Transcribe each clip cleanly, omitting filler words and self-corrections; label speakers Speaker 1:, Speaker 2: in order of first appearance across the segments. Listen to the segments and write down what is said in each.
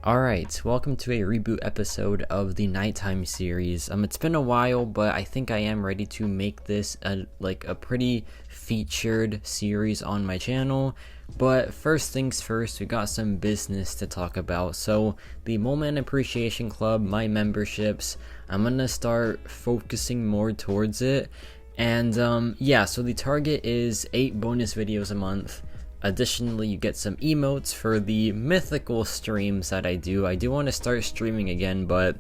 Speaker 1: Alright, welcome to a reboot episode of the Nighttime series. It's been a while, but I think I am ready to make this a pretty featured series on my channel. But first things first, we got some business to talk about. So the Moment Appreciation Club, my memberships, I'm gonna start focusing more towards it. And so the target is 8 bonus videos a month. Additionally, you get some emotes for the mythical streams that I do. I do want to start streaming again, but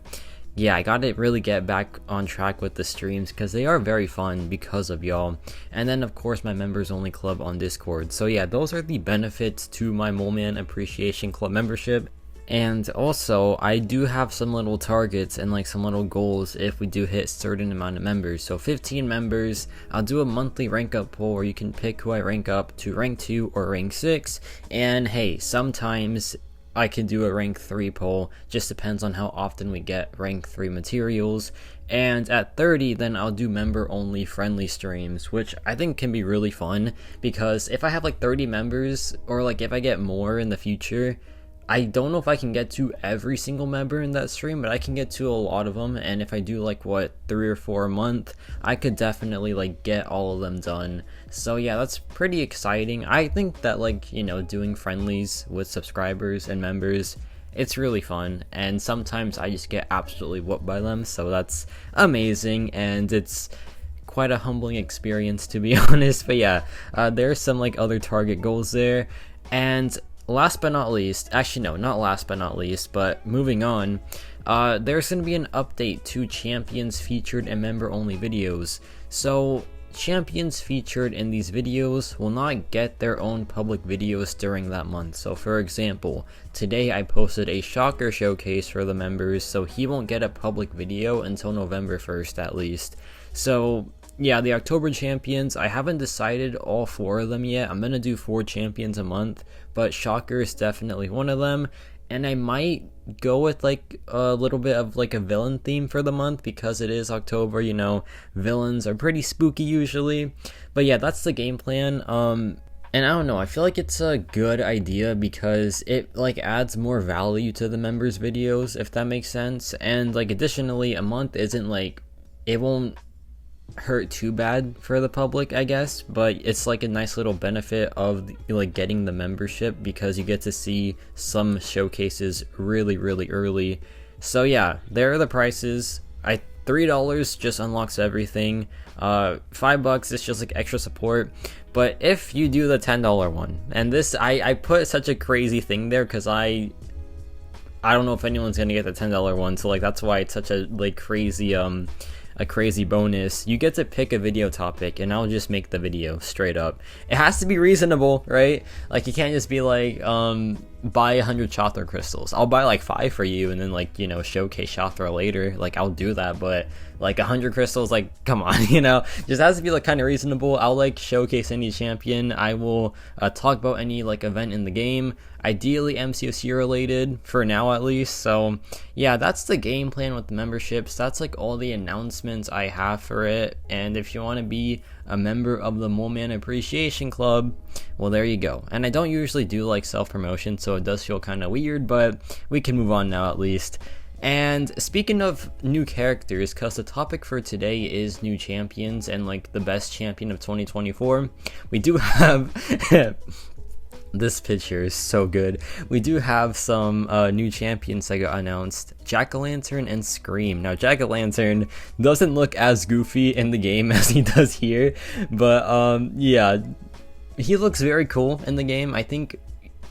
Speaker 1: yeah, I gotta really get back on track with the streams because they are very fun because of y'all. And then of course my members only club on Discord. So yeah, those are the benefits to my Moment Appreciation Club membership. And also, I do have some little targets and some little goals if we do hit a certain amount of members. So 15 members, I'll do a monthly rank up poll where you can pick who I rank up to rank 2 or rank 6. And hey, sometimes I can do a rank 3 poll, just depends on how often we get rank 3 materials. And at 30, then I'll do member only friendly streams, which I think can be really fun because if I have 30 members or if I get more in the future, I don't know if I can get to every single member in that stream, but I can get to a lot of them. And if I do 3 or 4 a month, I could definitely get all of them done. So yeah, that's pretty exciting. I think that doing friendlies with subscribers and members, it's really fun. And sometimes I just get absolutely whooped by them. So that's amazing. And it's quite a humbling experience, to be honest. But yeah, there's some other target goals there. And last but not least, actually no, not last but not least, but moving on, there's going to be an update to champions featured in member only videos. So champions featured in these videos will not get their own public videos during that month. So for example, today I posted a shocker showcase for the members, so he won't get a public video until November 1st at least. So yeah, the October champions, I haven't decided all 4 of them yet. I'm gonna do 4 champions a month, but Shocker is definitely one of them. And I might go with a little bit of a villain theme for the month because it is October, villains are pretty spooky usually. But yeah, that's the game plan. And I don't know, I feel like it's a good idea because it adds more value to the members' videos, if that makes sense. And additionally, a month isn't it won't hurt too bad for the public, I guess, but it's a nice little benefit of getting the membership because you get to see some showcases really early. So yeah, there are the prices. $3 just unlocks everything. $5 is just extra support. But if you do the $10 one, and this I put such a crazy thing there because I don't know if anyone's gonna get the $10 one, so that's why it's such a crazy bonus. You get to pick a video topic and I'll just make the video straight up. It has to be reasonable, right? You can't just be buy 100 Chakra crystals. I'll buy 5 for you and then showcase Chakra later. I'll do that, but 100 crystals, come on, just has to be kind of reasonable. I'll showcase any champion. I will talk about any event in the game, ideally MCOC related for now at least. So yeah, that's the game plan with the memberships. That's all the announcements I have for it. And if you want to be a member of the Moment Appreciation Club, well, there you go. And I don't usually do self-promotion, so it does feel kind of weird, but we can move on now at least. And speaking of new characters, because the topic for today is new champions and the best champion of 2024, we do have this picture is so good. We do have some new champions that got announced: Jack-o'-lantern and Scream. Now Jack-o'-lantern doesn't look as goofy in the game as he does here, but yeah, he looks very cool in the game. I think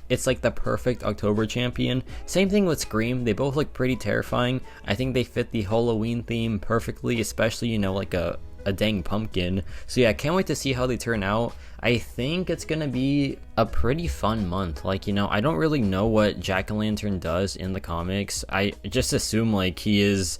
Speaker 1: it's the perfect October champion. Same thing with Scream. They both look pretty terrifying. I think they fit the Halloween theme perfectly, especially a dang pumpkin. So yeah, I can't wait to see how they turn out. I think it's gonna be a pretty fun month. I don't really know what Jack-o'-lantern does in the comics. I just assume he is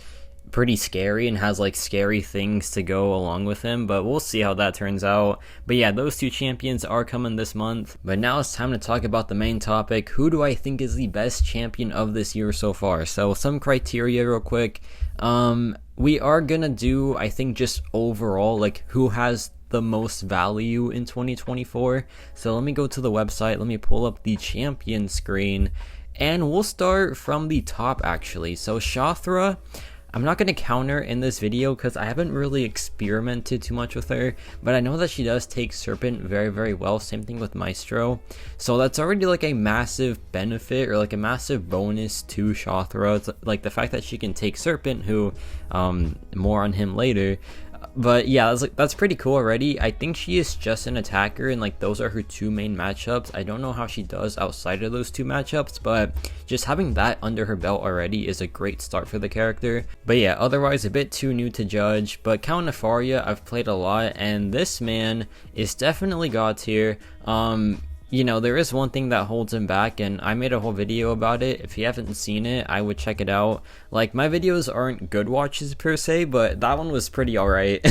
Speaker 1: pretty scary and has scary things to go along with him, but we'll see how that turns out. But yeah, those 2 champions are coming this month. But now it's time to talk about the main topic. Who do I think is the best champion of this year so far? So some criteria real quick. We are gonna do, I think, just overall who has the most value in 2024. So let me go to the website, let me pull up the champion screen, and we'll start from the top actually. So Shathra, I'm not going to counter in this video because I haven't really experimented too much with her, but I know that she does take Serpent very, very well. Same thing with Maestro. So that's already like a massive benefit or like a massive bonus to Shathra. It's like the fact that she can take Serpent, who more on him later. But yeah, that's pretty cool already. I think she is just an attacker, and like those are her two main matchups. I don't know how she does outside of those two matchups, but just having that under her belt already is a great start for the character. But yeah, otherwise a bit too new to judge. But Count Nefaria, I've played a lot, and this man is definitely god tier. You know, there is one thing that holds him back, and I made a whole video about it. If you haven't seen it, I would check it out. Like, my videos aren't good watches per se, but that one was pretty alright.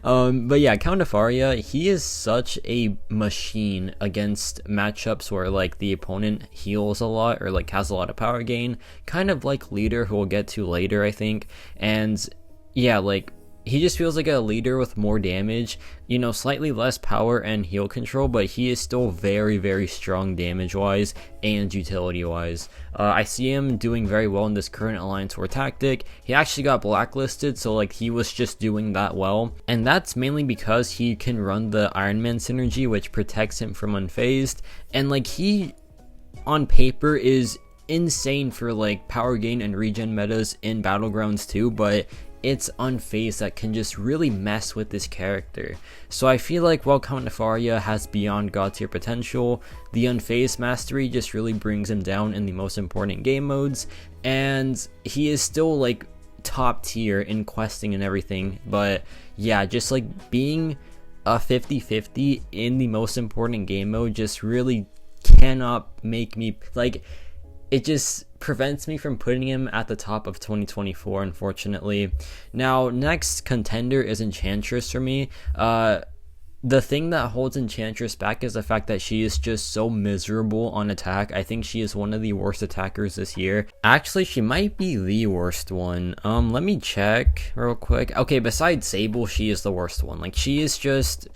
Speaker 1: But yeah, Count Nefaria, he is such a machine against matchups where like the opponent heals a lot or like has a lot of power gain, kind of like Leader, who we'll get to later, I think. And yeah, like, he just feels like a leader with more damage, you know, slightly less power and heal control, but he is still very, very strong damage-wise and utility-wise. I see him doing very well in this current Alliance War tactic. He actually got blacklisted, so like he was just doing that well. And that's mainly because he can run the Iron Man synergy, which protects him from unfazed. And like he, on paper, is insane for like power gain and regen metas in Battlegrounds too, but it's unfazed that can just really mess with this character. So I feel like while Count Nefaria has beyond god tier potential, the unfazed mastery just really brings him down in the most important game modes, and he is still like top tier in questing and everything. But yeah, just like being a 50-50 in the most important game mode just really cannot make me like, it just prevents me from putting him at the top of 2024, unfortunately. Now, next contender is Enchantress for me. The thing that holds Enchantress back is the fact that she is just so miserable on attack. I think she is one of the worst attackers this year. Actually, she might be the worst one. Let me check real quick. Okay, besides Sable, she is the worst one. Like, she is just...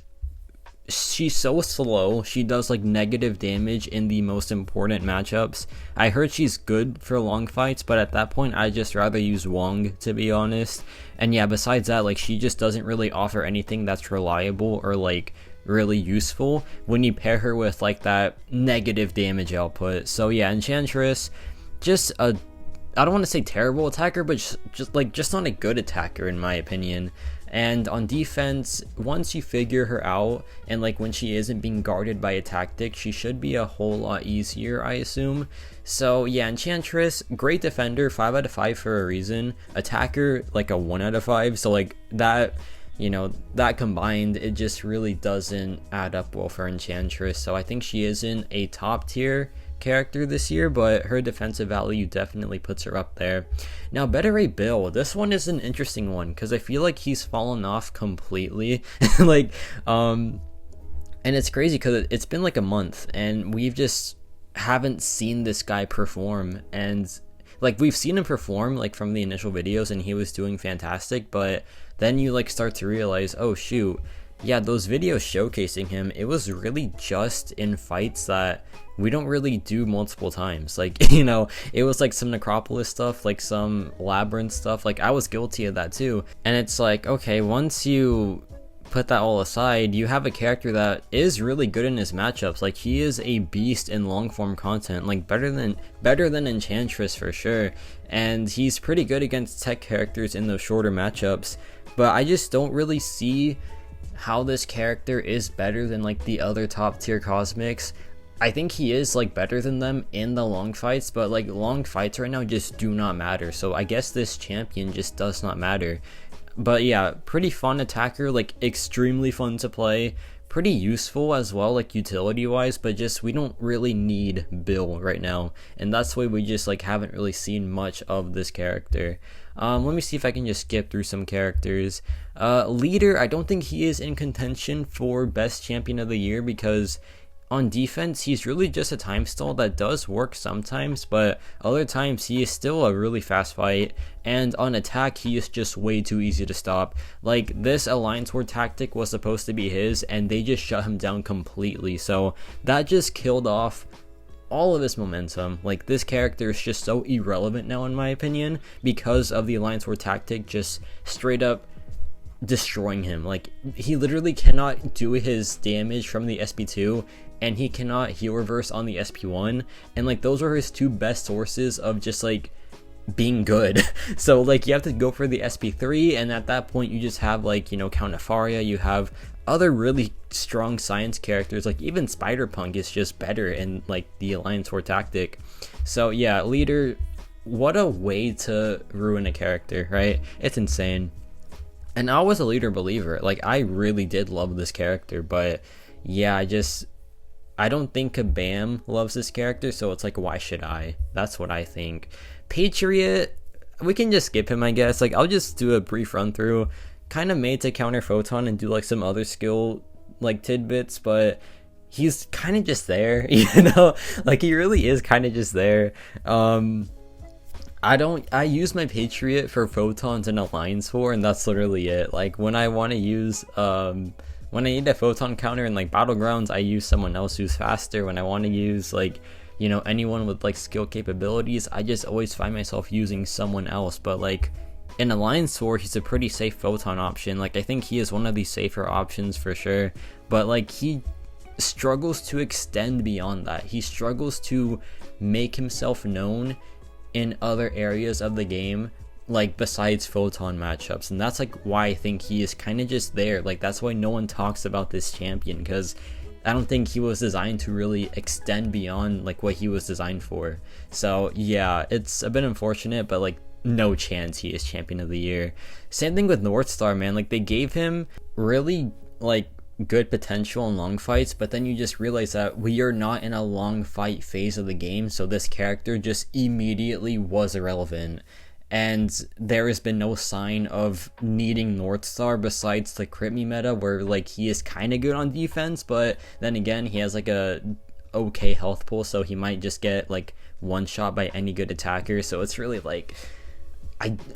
Speaker 1: she's so slow. She does like negative damage in the most important matchups. I heard she's good for long fights, but at that point I'd just rather use Wong, to be honest. And yeah, besides that, like she just doesn't really offer anything that's reliable or like really useful when you pair her with like that negative damage output. So yeah, Enchantress, just a, I don't want to say terrible attacker, but just not a good attacker in my opinion. And on defense, once you figure her out, and like when she isn't being guarded by a tactic, she should be a whole lot easier, I assume. So yeah, Enchantress, great defender, 5 out of 5 for a reason. Attacker, like a 1 out of 5. So like that, you know, that combined, it just really doesn't add up well for Enchantress. So I think she isn't a top tier character this year, but her defensive value definitely puts her up there. Now, Better Ray Bill, this one is an interesting one because I feel like he's fallen off completely. Like, and it's crazy because it's been like a month and we've just haven't seen this guy perform. And like we've seen him perform like from the initial videos and he was doing fantastic, but then you like start to realize, oh shoot, yeah, those videos showcasing him, it was really just in fights that we don't really do multiple times. Like, you know, it was like some Necropolis stuff, like some Labyrinth stuff. Like, I was guilty of that too. And it's like, okay, once you put that all aside, you have a character that is really good in his matchups. Like, he is a beast in long form content, like better than Enchantress for sure. And he's pretty good against tech characters in those shorter matchups. But I just don't really see how this character is better than like the other top tier cosmics. I think he is like better than them in the long fights, but like long fights right now just do not matter. So I guess this champion just does not matter. But yeah, pretty fun attacker, like extremely fun to play, pretty useful as well, like utility wise, but just we don't really need Bill right now, and that's why we just like haven't really seen much of this character. Let me see if I can just skip through some characters. Leader, I don't think he is in contention for best champion of the year because on defense, he's really just a time stall that does work sometimes, but other times he is still a really fast fight, and on attack, he is just way too easy to stop. Like, this Alliance War tactic was supposed to be his, and they just shut him down completely, so that just killed off all of his momentum. Like, this character is just so irrelevant now, in my opinion, because of the Alliance War tactic just straight up destroying him. Like, he literally cannot do his damage from the SP2, and he cannot heal reverse on the SP1, and like, those are his two best sources of just like being good. So like, you have to go for the SP3, and at that point you just have like, you know, Count Nefaria, you have other really strong science characters, like even Spider-Punk is just better in like the Alliance War tactic. So yeah, leader, what a way to ruin a character, right? It's insane. And I was a leader believer, like I really did love this character, but yeah, I don't think Kabam loves this character, so it's like, why should I? That's what I think. Patriot, we can just skip him, I guess. Like, I'll just do a brief run through. Kind of made to counter Photon and do like some other skill like tidbits, but he's kind of just there, you know? Like, he really is kind of just there. I use my Patriot for Photons and Alliance War, and that's literally it. Like, when I want to use when I need a Photon counter in like Battlegrounds, I use someone else who's faster. When I want to use like, you know, anyone with like skill capabilities, I just always find myself using someone else. But like, in Alliance War, he's a pretty safe Photon option. Like, I think he is one of the safer options for sure, but like, he struggles to extend beyond that. He struggles to make himself known in other areas of the game, like besides Photon matchups, and that's like why I think he is kind of just there. Like, that's why no one talks about this champion, because I don't think he was designed to really extend beyond like what he was designed for. So yeah, it's a bit unfortunate, but like, no chance he is champion of the year. Same thing with Northstar, man. Like, they gave him really like good potential in long fights, but then you just realize that we are not in a long fight phase of the game, so this character just immediately was irrelevant, and there has been no sign of needing Northstar besides the crit me meta, where like, he is kind of good on defense, but then again, he has like a okay health pool, so he might just get like one shot by any good attacker. So it's really like,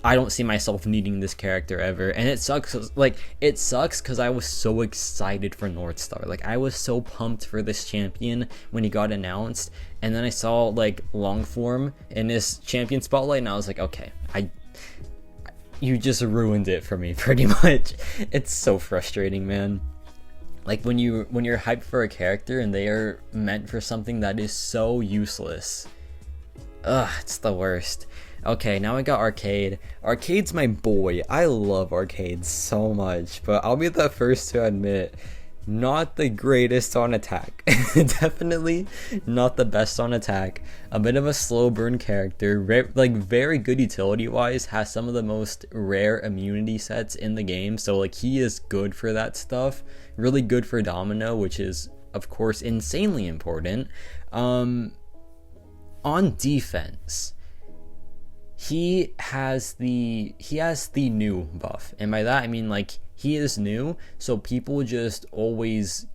Speaker 1: I don't see myself needing this character ever, and it sucks. Like, it sucks because I was so excited for Northstar. Like, I was so pumped for this champion when he got announced, and then I saw like Longform in this champion spotlight, and I was like, okay, you just ruined it for me, pretty much. It's so frustrating, man. Like, when you're hyped for a character and they are meant for something that is so useless. Ugh, it's the worst. Okay, now I got Arcade. Arcade's my boy. I love Arcade so much, but I'll be the first to admit, not the greatest on attack. Definitely not the best on attack. A bit of a slow burn character, like very good utility wise, has some of the most rare immunity sets in the game, so like, he is good for that stuff. Really good for Domino, which is of course insanely important. On defense, he has the new buff, and by that I mean like, he is new, so people just always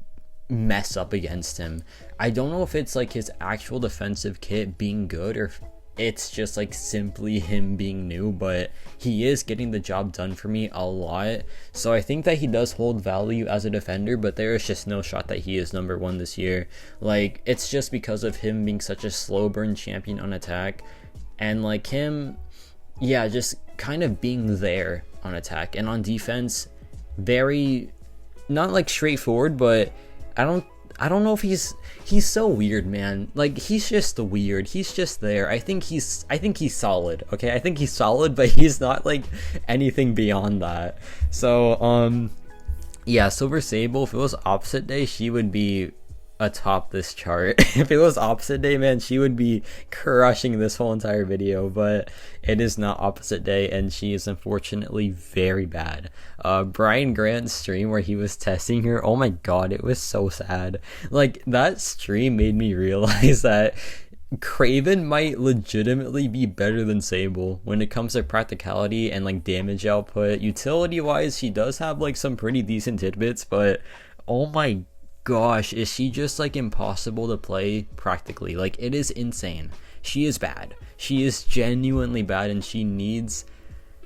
Speaker 1: mess up against him. I don't know if it's like his actual defensive kit being good, or if it's just like simply him being new, but he is getting the job done for me a lot. So I think that he does hold value as a defender, but there is just no shot that he is number one this year. Like, it's just because of him being such a slow burn champion on attack, and like him, yeah, just kind of being there on attack, and on defense, very not like straightforward, but I don't know if he's so weird, man. Like, he's just weird. He's just there. I think he's solid. Okay, I think he's solid, but he's not like anything beyond that. So yeah, Silver Sable, if it was opposite day, she would be atop this chart. If it was opposite day, man, she would be crushing this whole entire video, but it is not opposite day, and she is unfortunately very bad. Brian Grant's stream where he was testing her, oh my god, it was so sad. Like, that stream made me realize that Craven might legitimately be better than Sable when it comes to practicality and like damage output. Utility wise, she does have like some pretty decent tidbits, but oh my gosh, is she just like impossible to play practically? Like, it is insane. She is bad. She is genuinely bad, and she needs...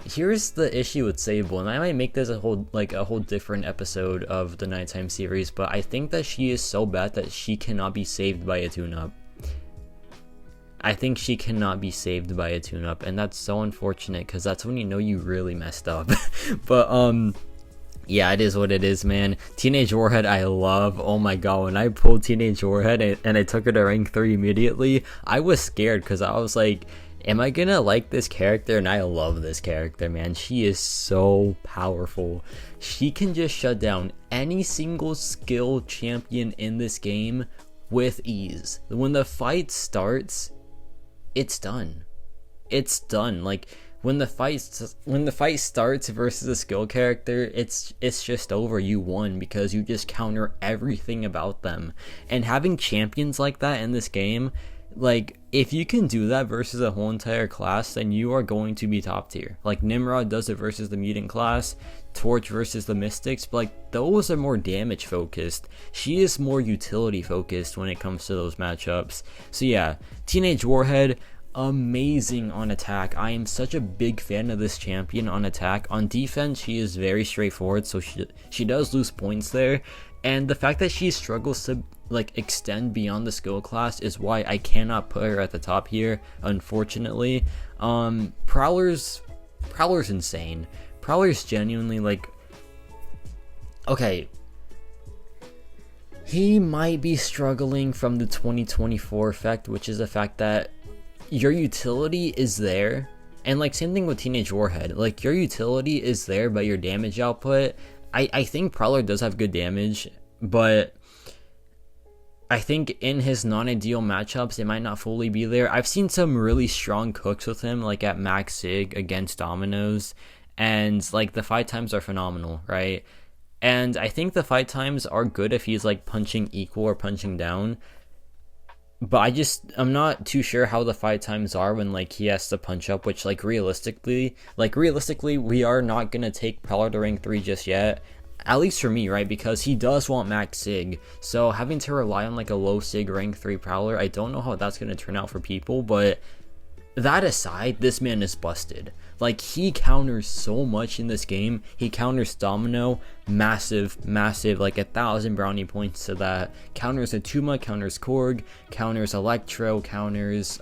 Speaker 1: Here's the issue with Sable, and I might make this a whole different episode of the Nighttime series, but I think that she is so bad that she cannot be saved by a tune-up. I think she cannot be saved by a tune-up, and that's so unfortunate because that's when you know you really messed up. But yeah, it is what it is, man. Teenage Warhead I love. Oh my god, when I pulled Teenage Warhead and I took her to rank 3 immediately, I was scared because I was like, am I gonna like this character? And I love this character, man. She is so powerful. She can just shut down any single skill champion in this game with ease. When the fight starts, it's done. It's done. Like when the fight starts versus a skill character, it's just over. You won because you just counter everything about them. And having champions like that in this game, like if you can do that versus a whole entire class, then you are going to be top tier. Like Nimrod does it versus the mutant class, Torch versus the mystics, but like those are more damage focused. She is more utility focused when it comes to those matchups. So yeah, Teenage Warhead, amazing on attack. I am such a big fan of this champion on attack. On defense, she is very straightforward, so she does lose points there. And the fact that she struggles to like extend beyond the skill class is why I cannot put her at the top here, unfortunately. Prowler's insane. Prowler's genuinely like, okay, he might be struggling from the 2024 effect, which is the fact that your utility is there, and like same thing with Teenage Warhead, like your utility is there but your damage output, I think Prowler does have good damage, but I think in his non-ideal matchups it might not fully be there. I've seen some really strong cooks with him, like at max sig against Dominoes, and like the fight times are phenomenal, right? And I think the fight times are good if he's like punching equal or punching down, but I'm not too sure how the fight times are when like he has to punch up, which like realistically we are not gonna take Prowler to rank 3 just yet, at least for me, right? Because he does want max sig, so having to rely on like a low sig rank 3 Prowler, I don't know how that's gonna turn out for people. But that aside, this man is busted. Like he counters so much in this game. He counters Domino, massive, like 1,000 brownie points to that. Counters Atuma, counters Korg, counters Electro, counters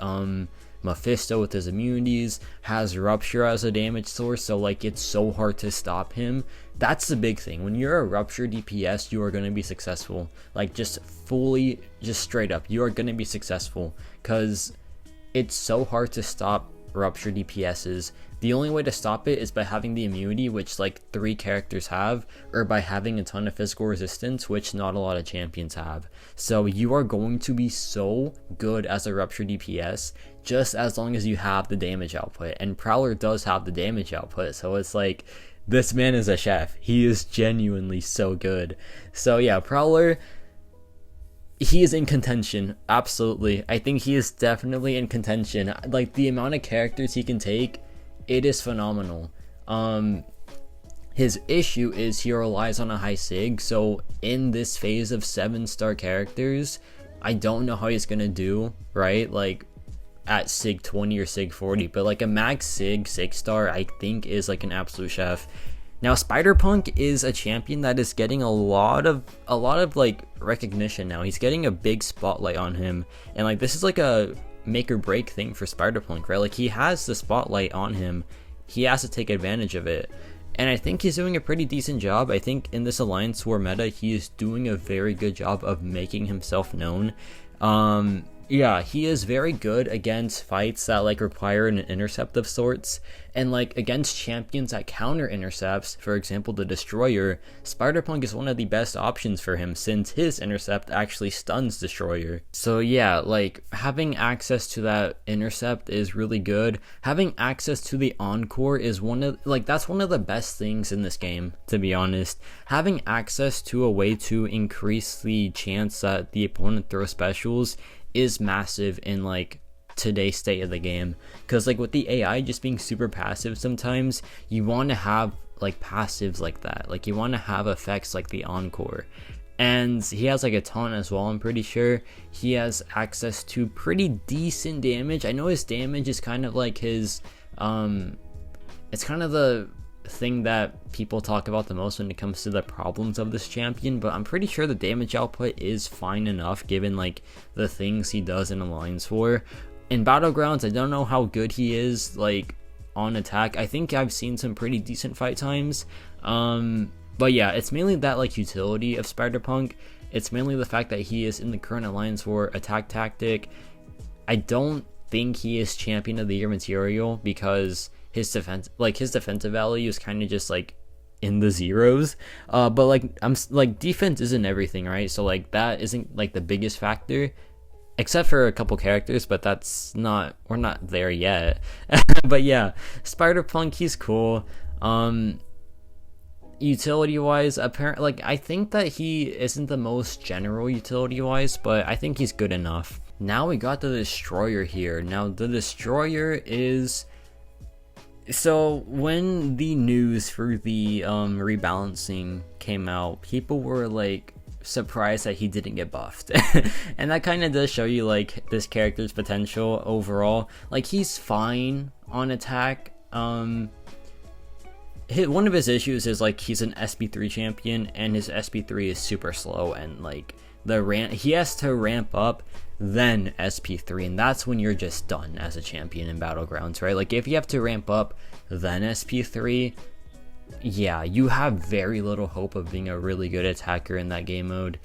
Speaker 1: Mephisto with his immunities, has Rupture as a damage source, so like it's so hard to stop him. That's the big thing. When you're a Rupture DPS, you are going to be successful. Like just straight up, you are going to be successful because it's so hard to stop Rupture DPSs. The only way to stop it is by having the immunity, which like 3 characters have, or by having a ton of physical resistance, which not a lot of champions have. So you are going to be so good as a Rupture DPS just as long as you have the damage output, and Prowler does have the damage output, so it's like this man is a chef. He is genuinely so good. So yeah, Prowler, he is in contention, absolutely. I think he is definitely in contention. Like the amount of characters he can take, it is phenomenal. His issue is he relies on a high sig, so in this phase of 7-star characters, I don't know how he's gonna do, right? Like at sig 20 or sig 40, but like a max sig 6-star I think is like an absolute chef. Now Spider-Punk is a champion that is getting a lot of like recognition now. He's getting a big spotlight on him, and like this is like a make or break thing for Spider-Punk, right? Like he has the spotlight on him, he has to take advantage of it, and I think he's doing a pretty decent job. I think in this Alliance War meta he is doing a very good job of making himself known. Yeah, he is very good against fights that like require an intercept of sorts, and like against champions that counter intercepts, for example the Destroyer, Spider-Punk is one of the best options for him since his intercept actually stuns Destroyer. So yeah, like having access to that intercept is really good. Having access to the Encore is that's one of the best things in this game, to be honest. Having access to a way to increase the chance that the opponent throws specials is massive in like today's state of the game, because like with the AI just being super passive, sometimes you want to have like passives like that, like you want to have effects like the Encore, and he has like a ton as well. I'm pretty sure he has access to pretty decent damage. I know his damage is kind of like his it's kind of the thing that people talk about the most when it comes to the problems of this champion, but I'm pretty sure the damage output is fine enough given like the things he does in Alliance War. In Battlegrounds, I don't know how good he is, like, on attack. I think I've seen some pretty decent fight times. But yeah, it's mainly that, like, utility of Spider-Punk. It's mainly the fact that he is in the current Alliance War attack tactic. I don't think he is Champion of the Year material because his defensive value is kind of just, like, in the zeros. But, like, defense isn't everything, right? So, like, that isn't, like, the biggest factor. Except for a couple characters, but we're not there yet. But yeah, Spider-Punk, he's cool. Utility-wise, apparently, like, I think that he isn't the most general utility-wise, but I think he's good enough. Now we got the Destroyer here. Now, the Destroyer is... So, when the news for the rebalancing came out, people were, like, surprised that he didn't get buffed. And that kind of does show you, like, this character's potential overall. Like, he's fine on attack. One of his issues is, like, he's an SP3 champion and his SP3 is super slow, and, like, he has to ramp up then SP3, and that's when you're just done as a champion in Battlegrounds, right? Like, if you have to ramp up then SP3, yeah, you have very little hope of being a really good attacker in that game mode.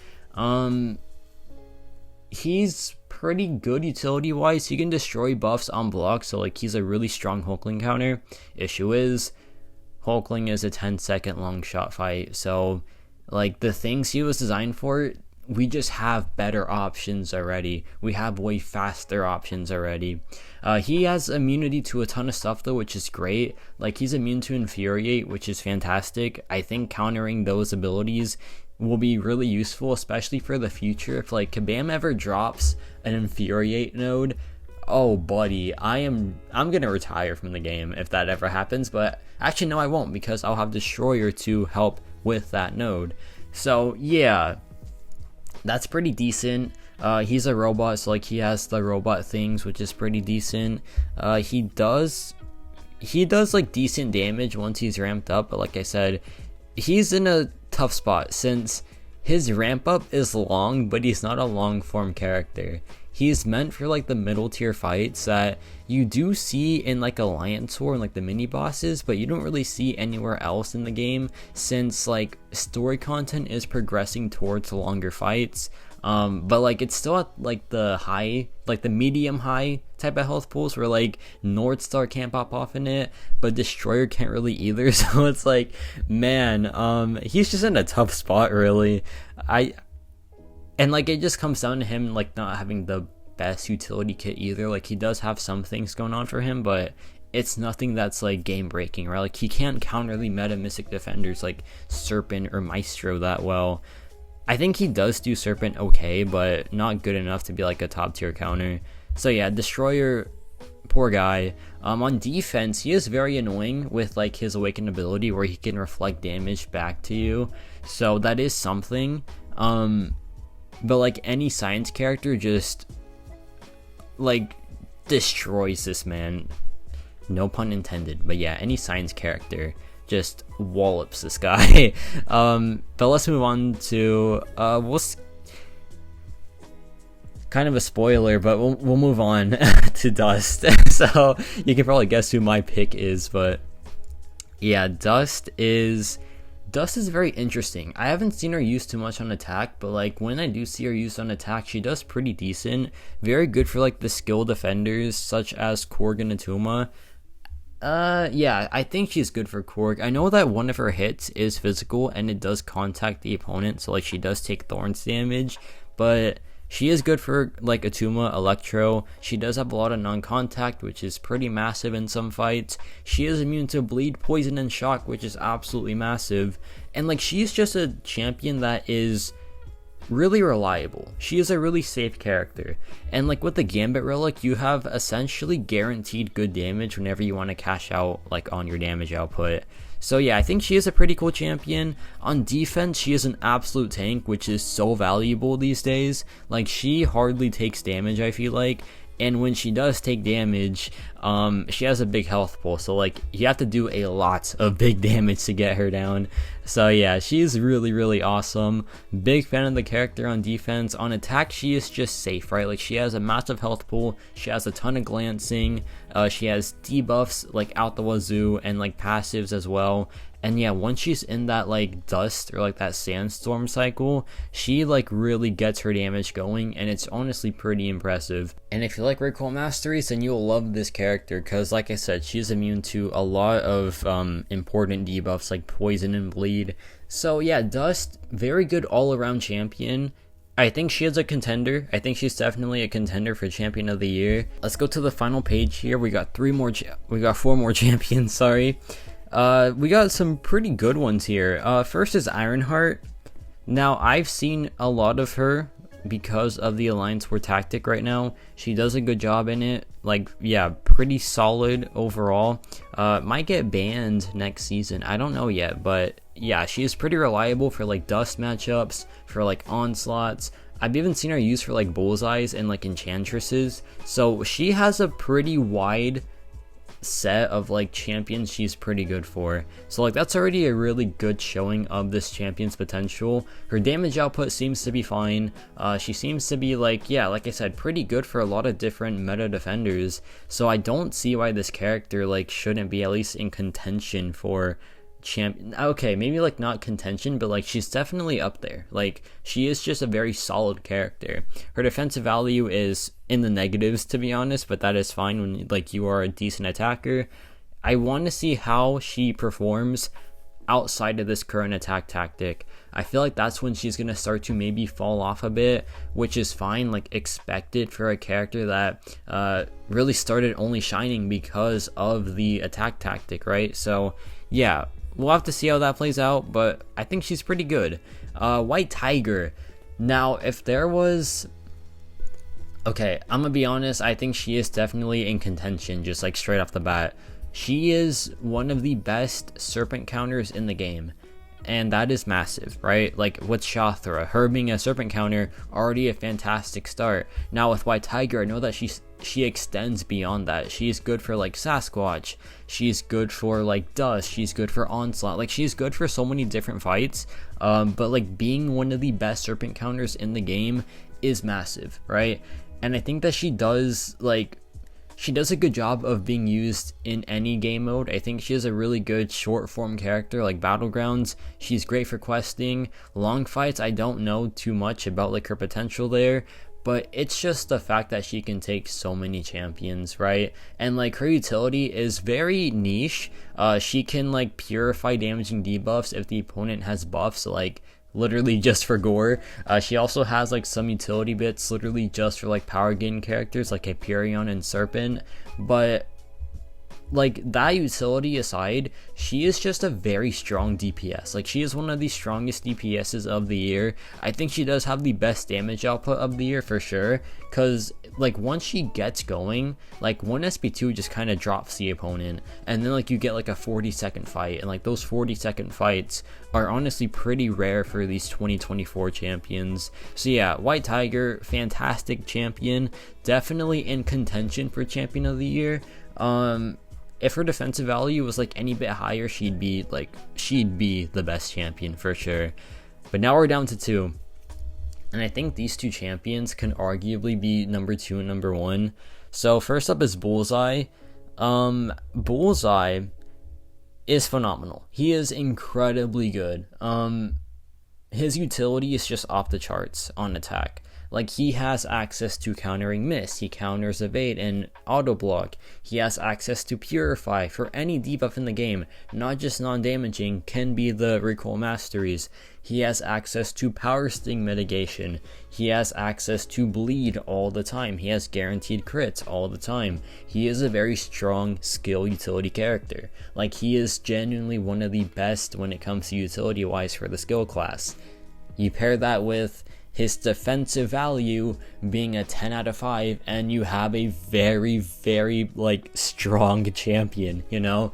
Speaker 1: He's pretty good utility wise. He can destroy buffs on block, so, like, he's a really strong Hulkling counter. Issue is, Hulkling is a 10-second long shot fight, so, like, the things he was designed for, we just have better options already. We have way faster options already. He has immunity to a ton of stuff though, which is great. Like, he's immune to Infuriate, which is fantastic. I think countering those abilities will be really useful, especially for the future. If, like, Kabam ever drops an Infuriate node, oh buddy, I'm gonna retire from the game if that ever happens. But actually no, I won't, because I'll have Destroyer to help with that node. So yeah, that's pretty decent. He's a robot, so, like, he has the robot things, which is pretty decent. He does like decent damage once he's ramped up, but like I said, he's in a tough spot since his ramp up is long, but he's not a long form character. He's meant for, like, the middle tier fights that you do see in, like, Alliance War and, like, the mini bosses, but you don't really see anywhere else in the game, since, like, story content is progressing towards longer fights. But, like, it's still at, like, the high, like, the medium high type of health pools where, like, Northstar can't pop off in it, but Destroyer can't really either. So it's like, man, he's just in a tough spot, really. And, like, it just comes down to him, like, not having the best utility kit either. Like, he does have some things going on for him, but it's nothing that's, like, game breaking, right? Like, he can't counter the meta Mystic defenders like Serpent or Maestro that well. I think he does do Serpent okay, but not good enough to be, like, a top tier counter. So yeah, Destroyer, poor guy. On defense, he is very annoying with, like, his Awakened ability where he can reflect damage back to you. So that is something. But, like, any science character just, like, destroys this man. No pun intended. But yeah, any science character just wallops this guy. But let's move on to kind of a spoiler, but we'll move on to Dust. So you can probably guess who my pick is, but yeah, Dust is very interesting. I haven't seen her used too much on attack, but, like, when I do see her used on attack, she does pretty decent. Very good for, like, the skill defenders such as Korg and Atuma. Yeah, I think she's good for Korg. I know that one of her hits is physical and it does contact the opponent, so, like, she does take Thorns damage, but she is good for, like, Atuma, Electro. She does have a lot of non-contact, which is pretty massive in some fights. She is immune to Bleed, Poison, and Shock, which is absolutely massive. And, like, she's just a champion that is really reliable. She is a really safe character. And, like, with the Gambit Relic, you have essentially guaranteed good damage whenever you want to cash out, like, on your damage output. So yeah, I think she is a pretty cool champion. On defense, she is an absolute tank, which is so valuable these days. Like, she hardly takes damage, I feel like, and when she does take damage, she has a big health pool, so like you have to do a lot of big damage to get her down. So yeah, she's really awesome. Big fan of the character on defense. On attack, she is just safe, right? Like she has a massive health pool, she has a ton of glancing, she has debuffs like out the wazoo, and like passives as well. And yeah, once she's in that like dust or like that sandstorm cycle, she like really gets her damage going, and it's honestly pretty impressive. And if you like recoil masteries, then you'll love this character, because like I said, she's immune to a lot of important debuffs like poison and bleed. So yeah, Dust, very good all-around champion. I think she is a contender. I think she's definitely a contender for champion of the year. Let's go to the final page here. We got four more champions, sorry. We got some pretty good ones here. First is Ironheart. Now, I've seen a lot of her because of the Alliance War tactic right now. She does a good job in it. Like, yeah, pretty solid overall. Might get banned next season. I don't know yet, but yeah, she is pretty reliable for like Dust matchups, for like onslaughts. I've even seen her used for like bullseyes and like enchantresses. So she has a pretty wide set of like champions she's pretty good for. So like that's already a really good showing of this champion's potential. Her damage output seems to be fine. She seems to be like, yeah, like I said, pretty good for a lot of different meta defenders. So I don't see why this character like shouldn't be at least in contention for champion. Okay, maybe like not contention, but like she's definitely up there. Like she is just a very solid character. Her defensive value is in the negatives, to be honest, but that is fine when like you are a decent attacker. I want to see how she performs outside of this current attack tactic. I feel like that's when she's gonna start to maybe fall off a bit, which is fine, like expected for a character that really started only shining because of the attack tactic, right? So yeah, we'll have to see how that plays out, but I think she's pretty good. White Tiger. Now, if there was... Okay, I'm gonna be honest, I think she is definitely in contention, just like straight off the bat. She is one of the best serpent counters in the game, and that is massive, right? Like with Shathra, her being a serpent counter, already a fantastic start. Now with White Tiger, I know that she extends beyond that. She's good for like Sasquatch, she's good for like Dust, she's good for Onslaught, like she's good for so many different fights. But like being one of the best serpent counters in the game is massive, right? And I think that she does a good job of being used in any game mode. I think she is a really good short form character like Battlegrounds. She's great for questing. Long fights, I don't know too much about like her potential there, but it's just the fact that she can take so many champions, right? And like her utility is very niche. She can like purify damaging debuffs if the opponent has buffs, like literally just for gore. She also has like some utility bits literally just for like power gain characters like Hyperion and Serpent, but like that utility aside, she is just a very strong DPS. Like she is one of the strongest DPSs of the year. I think she does have the best damage output of the year for sure, because like once she gets going, like one SP2 just kind of drops the opponent, and then like you get like a 40-second fight, and like those 40-second fights are honestly pretty rare for these 2024 champions. So yeah, White Tiger, fantastic champion, definitely in contention for champion of the year. If her defensive value was like any bit higher, she'd be the best champion for sure. But now we're down to two, and I think these two champions can arguably be number 2 and number 1. So first up is Bullseye. Bullseye is phenomenal. He is incredibly good. His utility is just off the charts on attack. Like he has access to countering miss, he counters evade and auto block, he has access to purify for any debuff in the game, not just non-damaging, can be the recoil masteries. He has access to power sting mitigation, he has access to bleed all the time, he has guaranteed crits all the time. He is a very strong skill utility character. Like he is genuinely one of the best when it comes to utility wise for the skill class. You pair that with his defensive value being a 10 out of 5, and you have a very, very like strong champion, you know?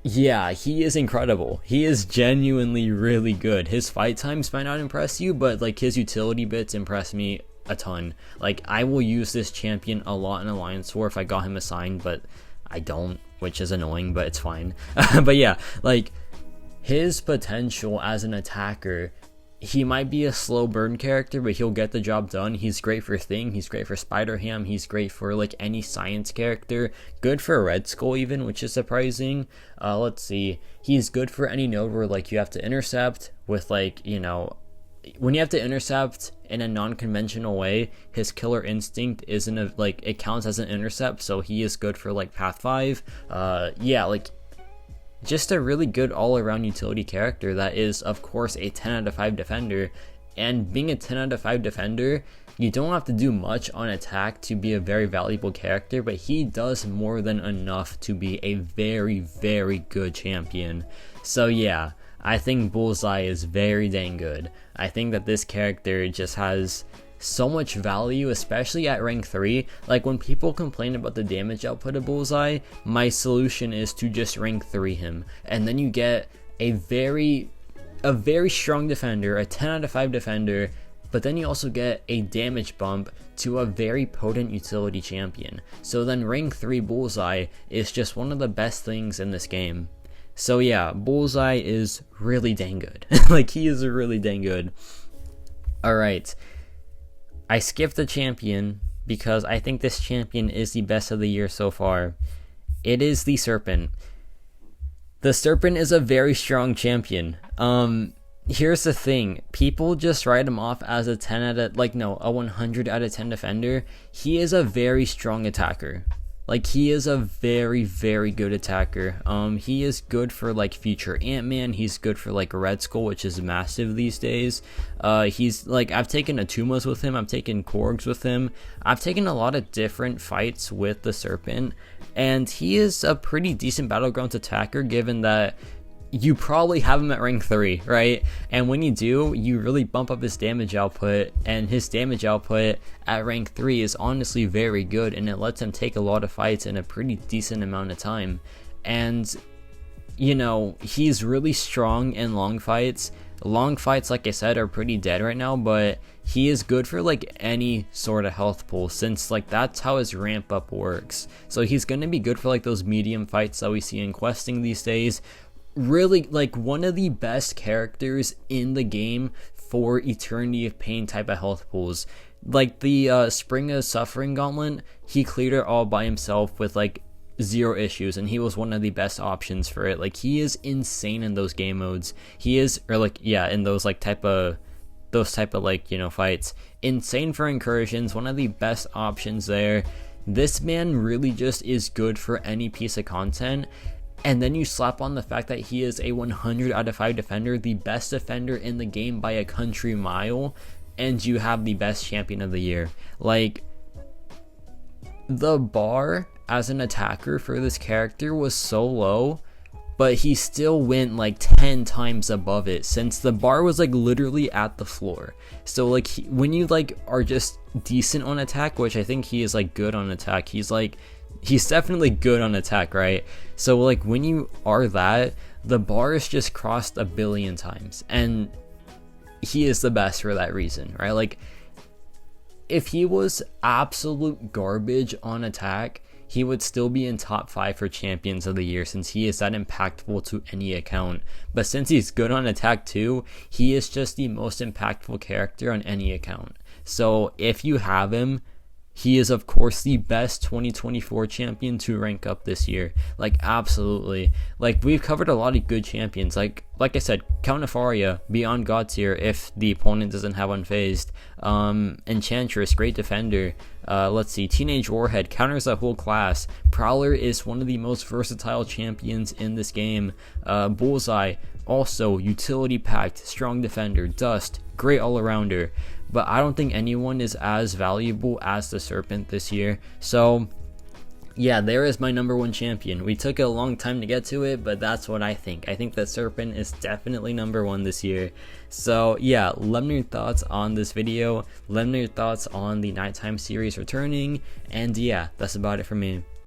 Speaker 1: Yeah, he is incredible. He is genuinely really good. His fight times might not impress you, but like his utility bits impress me a ton. Like, I will use this champion a lot in Alliance War if I got him assigned, but I don't, which is annoying, but it's fine. But yeah, like, his potential as an attacker, he might be a slow burn character, but he'll get the job done. He's great for Thing, he's great for Spider-Ham, he's great for like any science character, good for Red Skull even, which is surprising. Let's see, he's good for any node where like you have to intercept with, like, you know, when you have to intercept in a non-conventional way, his killer instinct isn't a, like, it counts as an intercept, so he is good for like Path 5. Yeah, like, just a really good all-around utility character that is, of course, a 10 out of 5 defender. And being a 10 out of 5 defender, you don't have to do much on attack to be a very valuable character, but he does more than enough to be a very, very good champion. So yeah, I think Bullseye is very dang good. I think that this character just has so much value, especially at rank 3. Like, when people complain about the damage output of Bullseye, my solution is to just rank 3 him, and then you get a very strong defender, a 10 out of 5 defender, but then you also get a damage bump to a very potent utility champion. So then rank 3 Bullseye is just one of the best things in this game. So yeah, Bullseye is really dang good. Like, he is really dang good. Alright, I skipped the champion because I think this champion is the best of the year so far. It is the Serpent. The Serpent is a very strong champion. Here's the thing. People just write him off as a 10 out of, like, no, a 100 out of 10 defender. He is a very strong attacker. Like, he is a very, very good attacker. He is good for, like, future Ant-Man. He's good for, like, Red Skull, which is massive these days. He's, like, I've taken Atumas with him. I've taken Korgs with him. I've taken a lot of different fights with the Serpent. And he is a pretty decent Battlegrounds attacker, given that you probably have him at rank 3, right? And when you do, you really bump up his damage output, and his damage output at rank 3 is honestly very good, and it lets him take a lot of fights in a pretty decent amount of time. And, you know, he's really strong in long fights. Long fights, like I said, are pretty dead right now, but he is good for, like, any sort of health pool, since, like, that's how his ramp up works. So he's going to be good for, like, those medium fights that we see in questing these days. Really, like, one of the best characters in the game for Eternity of Pain type of health pools. Like, the Spring of Suffering Gauntlet, he cleared it all by himself with, like, 0 issues, and he was one of the best options for it. Like, he is insane in those game modes. He is, or, like, yeah, in those, like, type of, like, you know, fights. Insane for incursions, one of the best options there. This man really just is good for any piece of content. And then you slap on the fact that he is a 100 out of 5 defender, the best defender in the game by a country mile, and you have the best champion of the year. Like, the bar as an attacker for this character was so low, but he still went like 10 times above it, since the bar was like literally at the floor. So like, when you like are just decent on attack, which I think he is like good on attack, he's definitely good on attack, right? So like, when you are that, the bar is just crossed a billion times, and he is the best for that reason, right? Like, if he was absolute garbage on attack, he would still be in top 5 for champions of the year, since he is that impactful to any account. But since he's good on attack too, he is just the most impactful character on any account. So if you have him, he is, of course, the best 2024 champion to rank up this year. Like, absolutely. Like, we've covered a lot of good champions. Like I said, Count Nefaria, beyond God tier if the opponent doesn't have Unfazed. Enchantress, great defender. Let's see, Teenage Warhead, counters that whole class. Prowler is one of the most versatile champions in this game. Bullseye, also utility packed, strong defender. Dust, great all-arounder. But I don't think anyone is as valuable as the Serpent this year. So yeah, there is my number 1 champion. We took a long time to get to it, but that's what I think. I think the Serpent is definitely number 1 this year. So yeah, let me know your thoughts on this video. Let me know your thoughts on the Nighttime series returning. And yeah, that's about it for me.